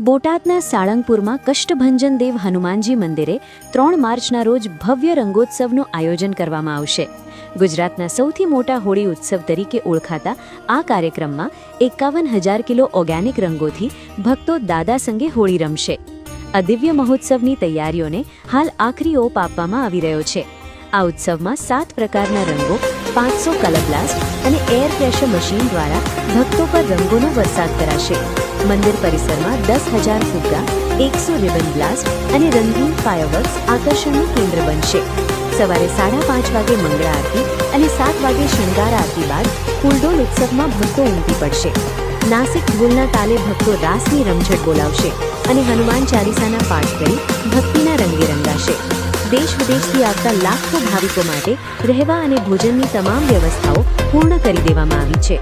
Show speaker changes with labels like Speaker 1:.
Speaker 1: બોટાદના સાળંગપુરમાં કષ્ટભંજન દેવ હનુમાનજી મંદિરે 3 માર્ચના રોજ ભવ્ય રંગોત્સવનું આયોજન કરવામાં આવશે. ગુજરાતના સૌથી મોટા હોળી ઉત્સવ તરીકે ઓળખાતા આ કાર્યક્રમમાં 51,000 કિલો ઓર્ગેનિક રંગોથી ભક્તો દાદા સંગે હોળી રમશે. આ દિવ્ય મહોત્સવની તૈયારીઓને હાલ આખરી ઓપ આપવામાં આવી રહ્યો છે. આ ઉત્સવમાં 7 પ્રકારના રંગો, 500 કલર બ્લાસ્ટ અને એર પ્રેશર મશીન દ્વારા ભક્તો પર રંગોનો વરસાદ કરાશે. મંદિર પરિસરમાં 10,000 ફુગ્ગા, 100 રિબન બ્લાસ્ટ અને રંગીન ફાયરવર્ક્સ આકર્ષણનું કેન્દ્ર બનશે. સવારે 5:30 વાગે મંગળા આરતી અને 7 વાગે શણગાર આરતી બાદ ફૂલડોલ ઉત્સવમાં ભક્તો ઉમટી પડશે. નાસિક ઢોલના તાલે ભક્તો રાસની રમઝટ બોલાવશે અને હનુમાન ચાલીસાના પાઠ કરી ભક્તિના રંગે રંગાશે. દેશ વિદેશથી આવતા લાખો ભાવિકો માટે રહેવા અને ભોજનની તમામ વ્યવસ્થાઓ પૂર્ણ કરી દેવામાં આવી છે.